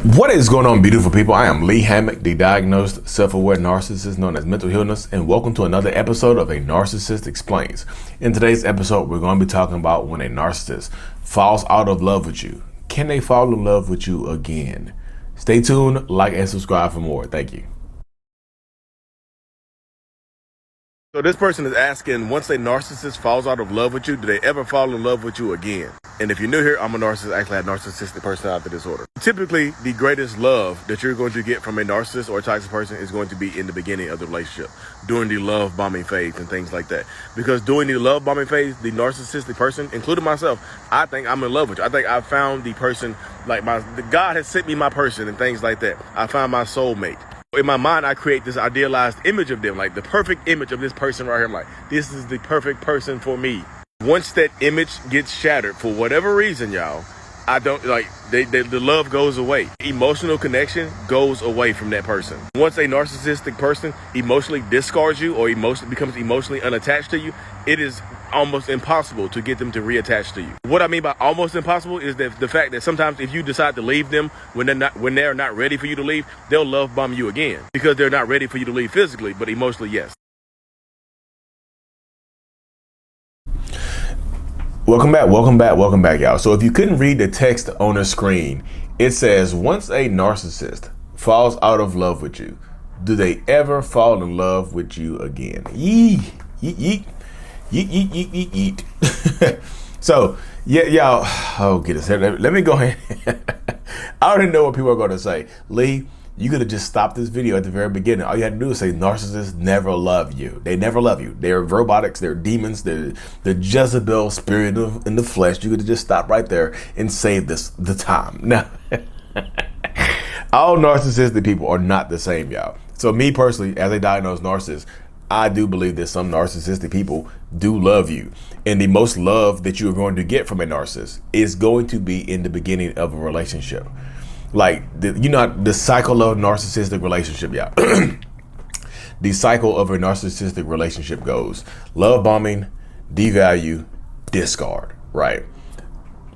What is going on, beautiful people? I am Lee Hammock, the diagnosed self-aware narcissist known as mental illness, and welcome to another episode of A Narcissist Explains. In today's episode, we're going to be talking about when a narcissist falls out of love with you. Can they fall in love with you again? Stay tuned, like, and subscribe for more. Thank you. So this person is asking, once a narcissist falls out of love with you, do they ever fall in love with you again? And if you're new here, I'm a narcissist. Actually, I have narcissistic personality disorder. Typically, the greatest love that you're going to get from a narcissist or a toxic person is going to be in the beginning of the relationship, during the love bombing phase and things like that. Because during the love bombing phase, the narcissistic person, including myself, I think I'm in love with you. I think I found the person, like God has sent me my person and things like that. I found my soulmate. In my mind, I create this idealized image of them, like the perfect image of this person right here. I'm like, this is the perfect person for me. Once that image gets shattered, for whatever reason, y'all, I don't like, the love goes away. Emotional connection goes away from that person. Once a narcissistic person emotionally discards you or becomes emotionally unattached to you, it is almost impossible to get them to reattach to you. What I mean by almost impossible is that the fact that sometimes if you decide to leave them when they're not ready for you to leave, they'll love bomb you again because they're not ready for you to leave physically, but emotionally, yes. Welcome back, y'all. So if you couldn't read the text on the screen, it says, once a narcissist falls out of love with you, do they ever fall in love with you again? Yeet. So, yeah, y'all, oh, get us. Let me go ahead. I already know what people are going to say. Lee, you could have just stopped this video at the very beginning. All you had to do is say narcissists never love you. They never love you. They're robotics. They're demons. They're the Jezebel spirit in the flesh. You could have just stopped right there and saved the time. Now, all narcissistic people are not the same, y'all. So me personally, as a diagnosed narcissist, I do believe that some narcissistic people do love you. And the most love that you're going to get from a narcissist is going to be in the beginning of a relationship. Like, the cycle of a narcissistic relationship, yeah. The cycle of a narcissistic relationship goes love bombing, devalue, discard, right?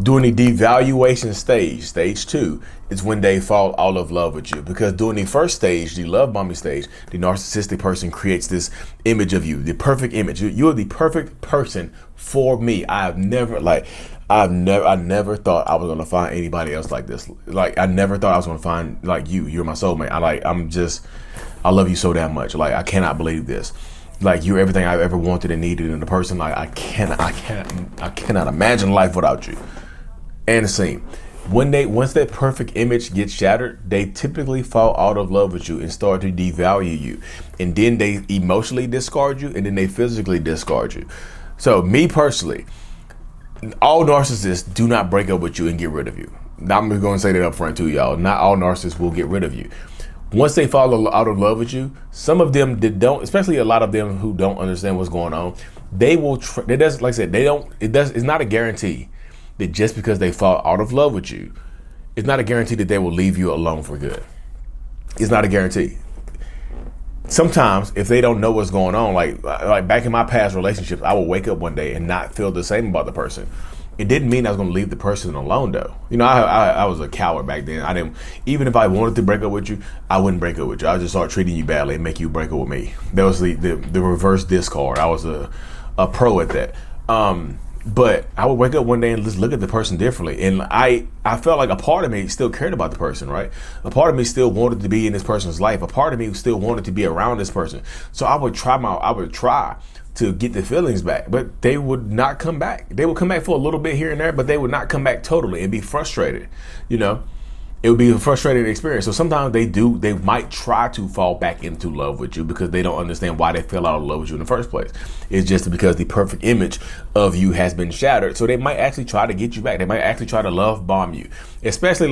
During the devaluation stage 2, is when they fall out of love with you. Because during the first stage, the love bombing stage, the narcissistic person creates this image of you, the perfect image. You're the perfect person for me. I never thought I was gonna find anybody else like this. Like, I never thought I was gonna find like you. You're my soulmate. I love you so damn much. Like, I cannot believe this. Like, you're everything I've ever wanted and needed in a person. Like, I cannot imagine life without you. And the same. Once that perfect image gets shattered, they typically fall out of love with you and start to devalue you. And then they emotionally discard you, and then they physically discard you. So me personally, all narcissists do not break up with you and get rid of you. Now, I'm going to say that up front too, y'all. Not all narcissists will get rid of you. Once they fall out of love with you, some of them don't, especially a lot of them who don't understand what's going on, they will, like I said, it's not a guarantee that just because they fall out of love with you, it's not a guarantee that they will leave you alone for good. It's not a guarantee. Sometimes if they don't know what's going on, like back in my past relationships, I would wake up one day and not feel the same about the person. It didn't mean I was going to leave the person alone, though. You know, I was a coward back then. Even if I wanted to break up with you, I wouldn't break up with you. I would just start treating you badly and make you break up with me. That was the reverse discard. I was a pro at that. But I would wake up one day and just look at the person differently. And I felt like a part of me still cared about the person, right? A part of me still wanted to be in this person's life. A part of me still wanted to be around this person. So I would try to get the feelings back, but they would not come back. They would come back for a little bit here and there, but they would not come back totally and be frustrated. You know, it would be a frustrating experience. So sometimes they might try to fall back into love with you because they don't understand why they fell out of love with you in the first place. It's just because the perfect image of you has been shattered. So they might actually try to get you back. They might actually try to love bomb you, especially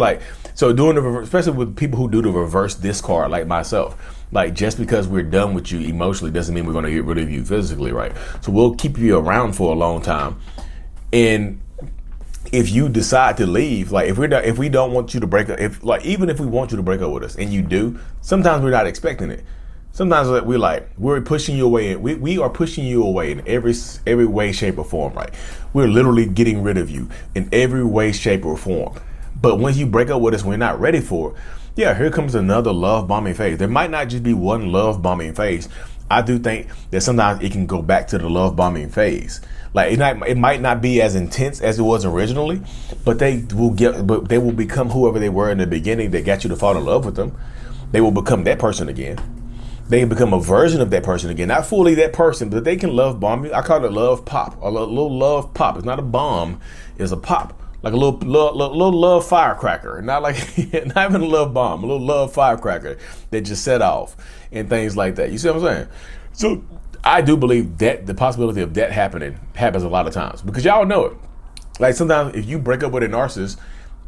especially with people who do the reverse discard, like myself. Like, just because we're done with you emotionally doesn't mean we're going to get rid of you physically, right? So we'll keep you around for a long time. And if you decide to leave, like if we don't want you to break up, even if we want you to break up with us and you do, sometimes we're not expecting it. Sometimes we're pushing you away. We are pushing you away in every way, shape, or form, right? We're literally getting rid of you in every way, shape, or form. But when you break up with us, we're not ready for it. Yeah, here comes another love bombing phase. There might not just be one love bombing phase. I do think that sometimes it can go back to the love bombing phase. Like it might not be as intense as it was originally, but they will become whoever they were in the beginning that got you to fall in love with them. They will become that person again. They can become a version of that person again. Not fully that person, but they can love bomb you. I call it love pop, a little love pop. It's not a bomb, it's a pop. Like a little love firecracker. Not like, not even a love bomb, a little love firecracker that just set off and things like that. You see what I'm saying? So I do believe that the possibility of that happening happens a lot of times because y'all know it. Like sometimes if you break up with a narcissist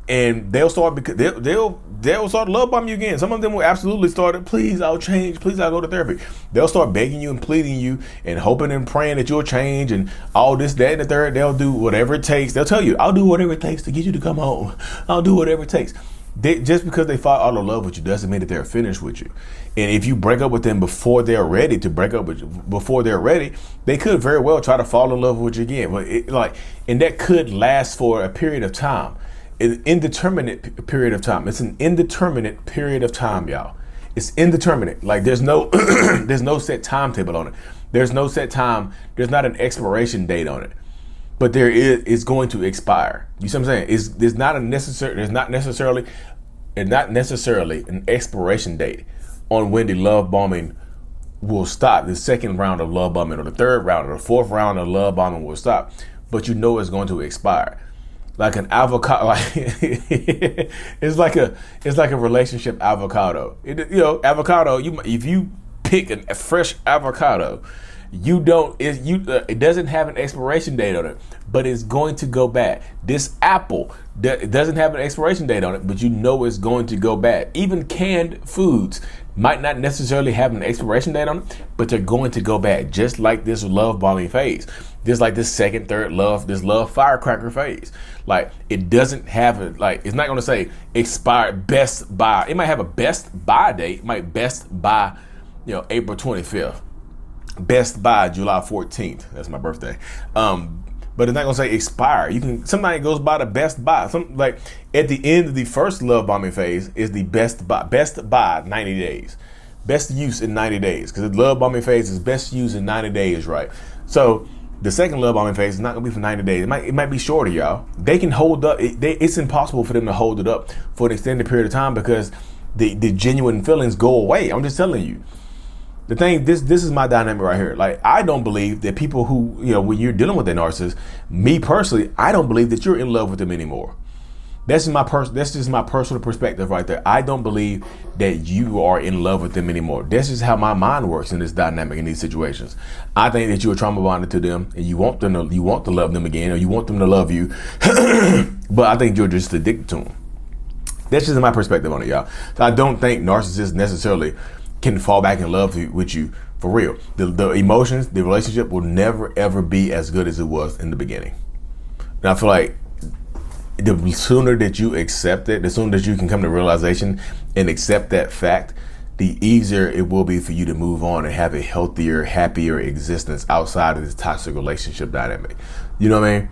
and they'll start because they'll start love bombing you again. Some of them will absolutely start, please, I'll change. Please, I'll go to therapy. They'll start begging you and pleading you and hoping and praying that you'll change and all this, that, and the third. They'll do whatever it takes. They'll tell you, I'll do whatever it takes to get you to come home. I'll do whatever it takes. Just because they fall out of love with you doesn't mean that they're finished with you. And if you break up with them before they're ready to break up with you, before they're ready, they could very well try to fall in love with you again. But and that could last for a period of time. An indeterminate period of time. It's an indeterminate period of time, y'all. It's indeterminate. Like there's no there's no set timetable on it. There's no set time. There's not an expiration date on it. But there is, it's going to expire. You see what I'm saying? There's not necessarily an expiration date on when the love bombing will stop. The second round of love bombing or the third round or the fourth round of love bombing will stop. But you know it's going to expire. Like an avocado, like it's like a relationship avocado. Avocado. If you pick a fresh avocado, it doesn't have an expiration date on it, but it's going to go bad. This apple doesn't have an expiration date on it, but you know it's going to go bad. Even canned foods might not necessarily have an expiration date on it, but they're going to go bad. Just like this love bombing phase, just like this second, third love, this love firecracker phase. Like it doesn't have it's not going to say expired best by. It might have a best by date. It might best by, April 25th. Best by July 14th. That's my birthday. But it's not gonna say expire. Sometimes it goes by the best by. Like at the end of the first love bombing phase is the best by 90 days. Best use in 90 days. Because the love bombing phase is best use in 90 days, right? So the second love bombing phase is not gonna be for 90 days. It might be shorter, y'all. They can hold up. It's impossible for them to hold it up for an extended period of time because the genuine feelings go away. I'm just telling you. The thing, this is my dynamic right here. Like, I don't believe that people who, when you're dealing with a narcissist, me personally, I don't believe that you're in love with them anymore. That's just my personal perspective right there. I don't believe that you are in love with them anymore. That's just how my mind works in this dynamic, in these situations. I think that you are trauma bonded to them and you want to love them again, or you want them to love you. But I think you're just addicted to them. That's just my perspective on it, y'all. So I don't think narcissists necessarily can fall back in love with you for real. The emotions, the relationship will never ever be as good as it was in the beginning. And I feel like the sooner that you accept it, the sooner that you can come to realization and accept that fact, the easier it will be for you to move on and have a healthier, happier existence outside of this toxic relationship dynamic. You know what I mean?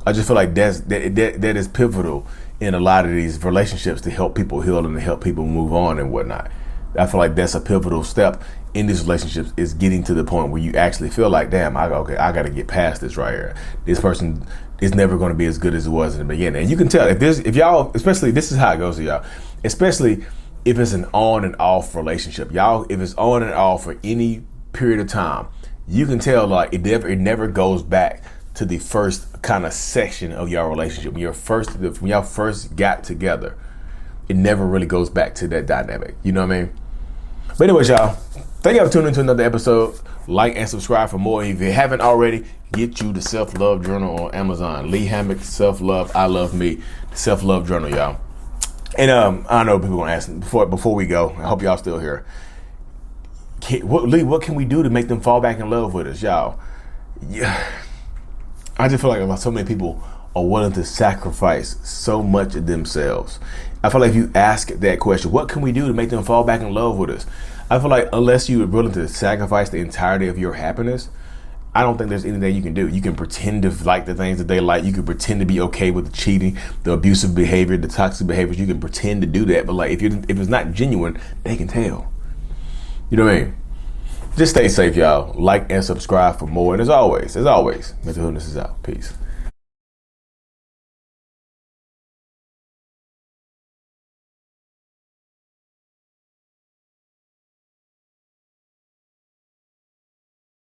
I just feel like that is pivotal in a lot of these relationships to help people heal and to help people move on and whatnot. I feel like that's a pivotal step in these relationships, is getting to the point where you actually feel like, damn, I got to get past this right here. This person is never going to be as good as it was in the beginning. And you can tell if y'all, especially, this is how it goes to y'all, especially if it's an on and off relationship. Y'all, if it's on and off for any period of time, you can tell like it never goes back to the first kind of section of your relationship. When y'all first got together, it never really goes back to that dynamic. You know what I mean? But anyways, y'all, thank you for tuning into another episode. Like and subscribe for more. If you haven't already, get you the Self-Love Journal on Amazon. Lee Hammock, Self-Love, I Love Me, the Self-Love Journal, y'all. And I know people are going to ask before we go, I hope y'all still here. Lee, what can we do to make them fall back in love with us, y'all? Yeah, I just feel like so many people are willing to sacrifice so much of themselves. I feel like if you ask that question, what can we do to make them fall back in love with us? I feel like unless you are willing to sacrifice the entirety of your happiness, I don't think there's anything you can do. You can pretend to like the things that they like. You can pretend to be okay with the cheating, the abusive behavior, the toxic behaviors. You can pretend to do that. But like, if it's not genuine, they can tell. You know what I mean? Just stay safe, y'all. Like and subscribe for more. And as always, mental illness is out. Peace.